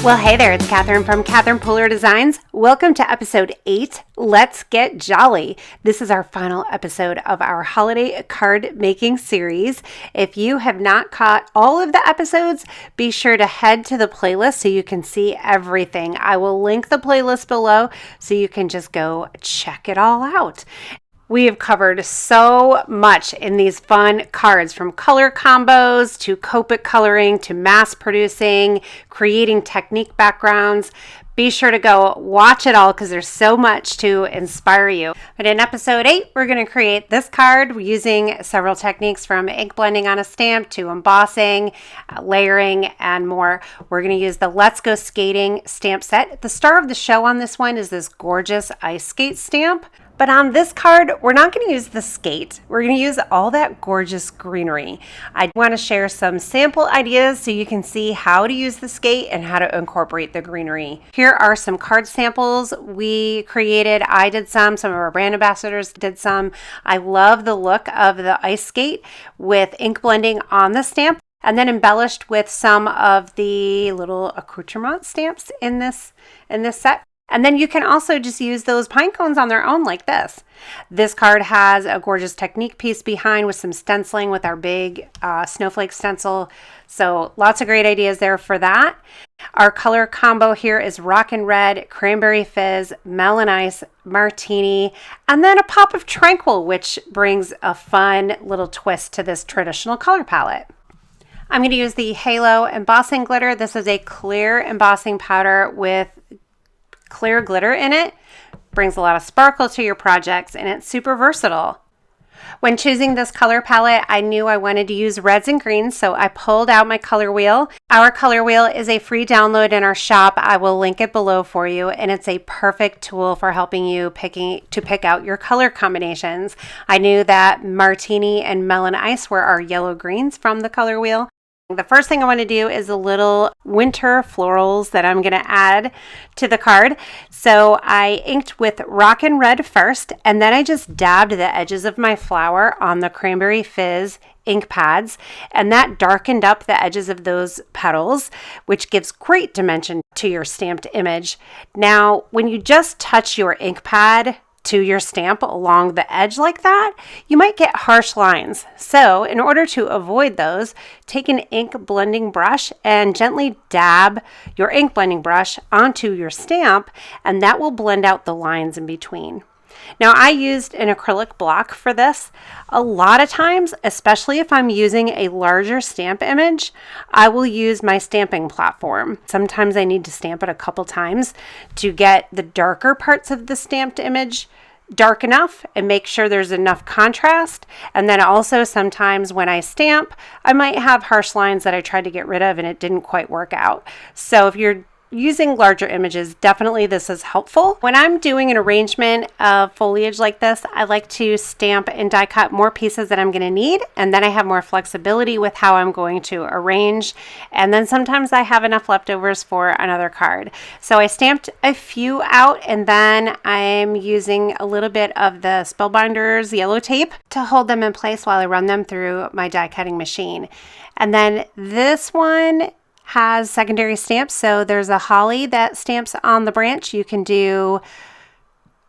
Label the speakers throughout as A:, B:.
A: Well, hey there, it's Catherine from Catherine Pooler Designs. Welcome to episode 8, Let's Get Jolly. This is our final episode of our holiday card making series. If you have not caught all of the episodes, be sure to head to the playlist so you can see everything. I will link the playlist below so you can just go check it all out. We have covered so much in these fun cards, from color combos to Copic coloring to mass producing, creating technique backgrounds. Be sure to go watch it all because there's so much to inspire you. But in episode 8, we're going to create this card using several techniques, from ink blending on a stamp to embossing, layering, and more. We're going to use the Let's Go Skating stamp set. The star of the show on this one is this gorgeous ice skate stamp. But on this card, we're not going to use the skate. We're going to use all that gorgeous greenery. I want to share some sample ideas so you can see how to use the skate and how to incorporate the greenery. Here are some card samples we created. I did some of our brand ambassadors did some. I love the look of the ice skate with ink blending on the stamp, and then embellished with some of the little accoutrement stamps in this set. And then you can also just use those pine cones on their own like this. This card has a gorgeous technique piece behind with some stenciling with our big snowflake stencil. So lots of great ideas there for that. Our color combo here is Rockin Red, Cranberry Fizz, Melon Ice, Martini, and then a pop of Tranquil, which brings a fun little twist to this traditional color palette. I'm going to use the Halo embossing glitter. This is a clear embossing powder with clear glitter in it. Brings a lot of sparkle to your projects, and it's super versatile. When choosing this color palette, I knew I wanted to use reds and greens, so I pulled out my color wheel. Our color wheel is a free download in our shop. I will link it below for you, and it's a perfect tool for helping you pick out your color combinations. I knew that Martini and Melon Ice were our yellow greens from the color wheel. The first thing I want to do is the little winter florals that I'm going to add to the card. So I inked with Rockin Red first, and then I just dabbed the edges of my flower on the Cranberry Fizz ink pads, and that darkened up the edges of those petals, which gives great dimension to your stamped image. Now, when you just touch your ink pad to your stamp along the edge like that, you might get harsh lines. So in order to avoid those, take an ink blending brush and gently dab your ink blending brush onto your stamp, and that will blend out the lines in between. Now, I used an acrylic block for this. A lot of times, especially if I'm using a larger stamp image, I will use my stamping platform. Sometimes I need to stamp it a couple times to get the darker parts of the stamped image dark enough and make sure there's enough contrast. And then also sometimes when I stamp, I might have harsh lines that I tried to get rid of and it didn't quite work out. So if you're using larger images, definitely this is helpful. When I'm doing an arrangement of foliage like this, I like to stamp and die cut more pieces that I'm going to need, and then I have more flexibility with how I'm going to arrange, and then sometimes I have enough leftovers for another card. So I stamped a few out, and then I'm using a little bit of the Spellbinders yellow tape to hold them in place while I run them through my die cutting machine. And then this one has secondary stamps. So there's a holly that stamps on the branch. You can do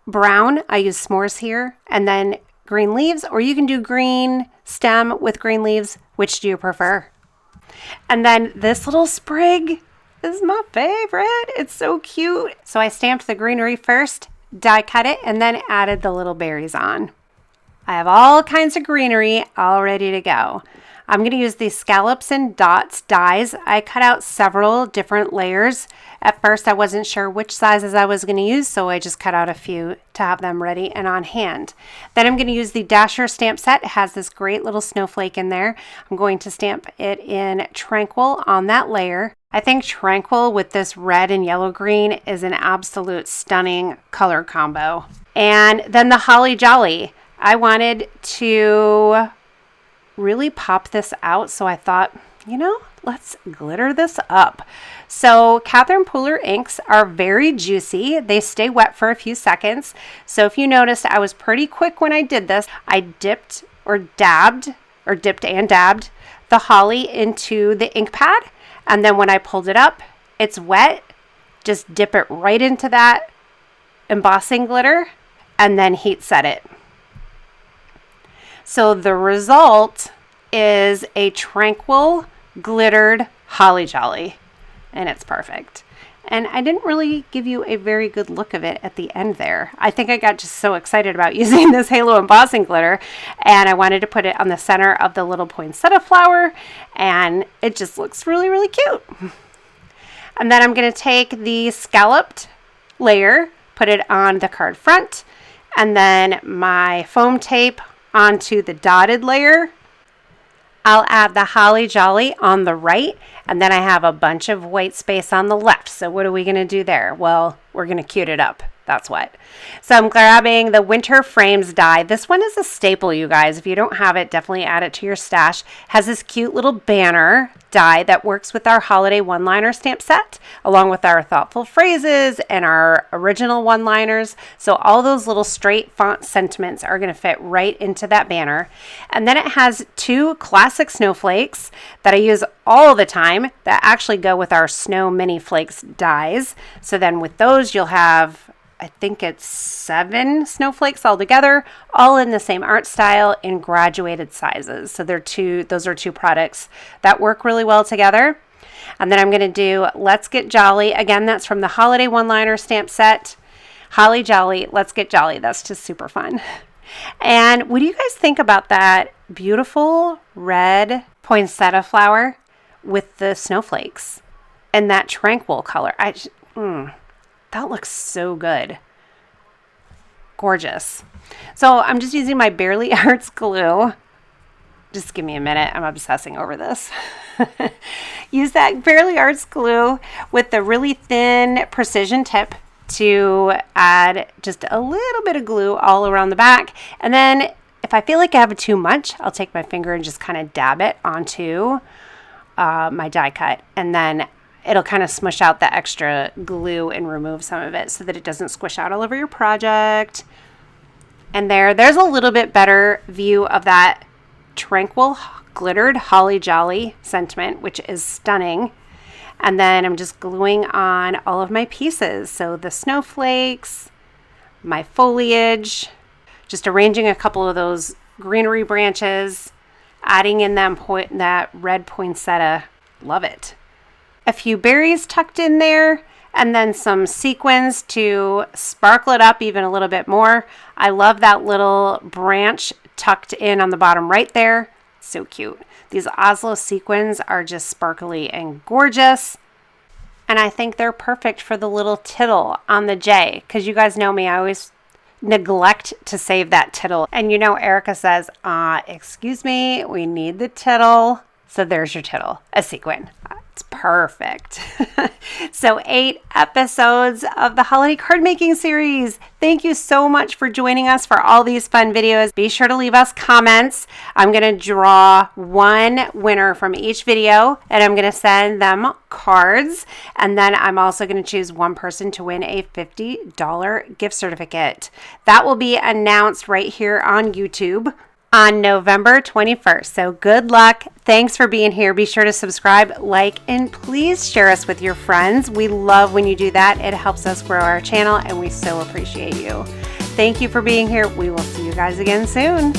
A: brown. I use s'mores here, and then green leaves, or you can do green stem with green leaves. Which do you prefer? And then this little sprig is my favorite. It's so cute. So I stamped the greenery first, die cut it, and then added the little berries on. I have all kinds of greenery all ready to go. I'm going to use these Scallops and Dots dies. I cut out several different layers. At first, I wasn't sure which sizes I was going to use, so I just cut out a few to have them ready and on hand. Then I'm going to use the Dasher stamp set. It has this great little snowflake in there. I'm going to stamp it in Tranquil on that layer. I think Tranquil with this red and yellow green is an absolute stunning color combo. And then the Holly Jolly. I wanted to really pop this out, so I thought, let's glitter this up. So Catherine Pooler inks are very juicy. They stay wet for a few seconds. So if you noticed, I was pretty quick when I did this. I dipped and dabbed the holly into the ink pad, and then when I pulled it up, it's wet, just dip it right into that embossing glitter and then heat set it. So the result is a Tranquil glittered Holly Jolly, and it's perfect. And I didn't really give you a very good look of it at the end there. I think I got just so excited about using this halo embossing glitter, and I wanted to put it on the center of the little poinsettia flower, and it just looks really, really cute. And then I'm going to take the scalloped layer, put it on the card front, and then my foam tape onto the dotted layer. I'll add the Holly Jolly on the right, and then I have a bunch of white space on the left. So what are we going to do there? Well, we're going to cute it up. That's what. So I'm grabbing the Winter Frames die. This one is a staple, you guys. If you don't have it, definitely add it to your stash. Has this cute little banner die that works with our holiday one-liner stamp set, along with our thoughtful phrases and our original one-liners. So all those little straight font sentiments are going to fit right into that banner. And then it has 2 classic snowflakes that I use all the time that actually go with our Snow Mini Flakes dies. So then with those, you'll have, I think it's 7 snowflakes all together, all in the same art style in graduated sizes. So those are 2 products that work really well together. And then I'm going to do Let's Get Jolly. Again, that's from the Holiday One-Liner Stamp Set. Holly Jolly, Let's Get Jolly. That's just super fun. And what do you guys think about that beautiful red poinsettia flower with the snowflakes and that Tranquil color? That looks so good. Gorgeous. So I'm just using my Barely Arts glue. Just give me a minute. I'm obsessing over this. Use that Barely Arts glue with the really thin precision tip to add just a little bit of glue all around the back. And then if I feel like I have too much, I'll take my finger and just kind of dab it onto my die cut. And then it'll kind of smush out the extra glue and remove some of it so that it doesn't squish out all over your project. And there's a little bit better view of that Tranquil glittered Holly Jolly sentiment, which is stunning. And then I'm just gluing on all of my pieces. So the snowflakes, my foliage, just arranging a couple of those greenery branches, adding in that red poinsettia. Love it. A few berries tucked in there, and then some sequins to sparkle it up even a little bit more. I love that little branch tucked in on the bottom right there. So cute. These Oslo Sequins are just sparkly and gorgeous. And I think they're perfect for the little tittle on the J, because you guys know me, I always neglect to save that tittle. And you know, Erica says, excuse me, we need the tittle. So there's your tittle, a sequin. It's perfect. So 8 episodes of the holiday card making series. Thank you so much for joining us for all these fun videos. Be sure to leave us comments. I'm going to draw one winner from each video, and I'm going to send them cards. And then I'm also going to choose one person to win a $50 gift certificate. That will be announced right here on YouTube on November 21st. So good luck. Thanks for being here. Be sure to subscribe, like, and please share us with your friends. We love when you do that. It helps us grow our channel, and we so appreciate you. Thank you for being here. We will see you guys again soon.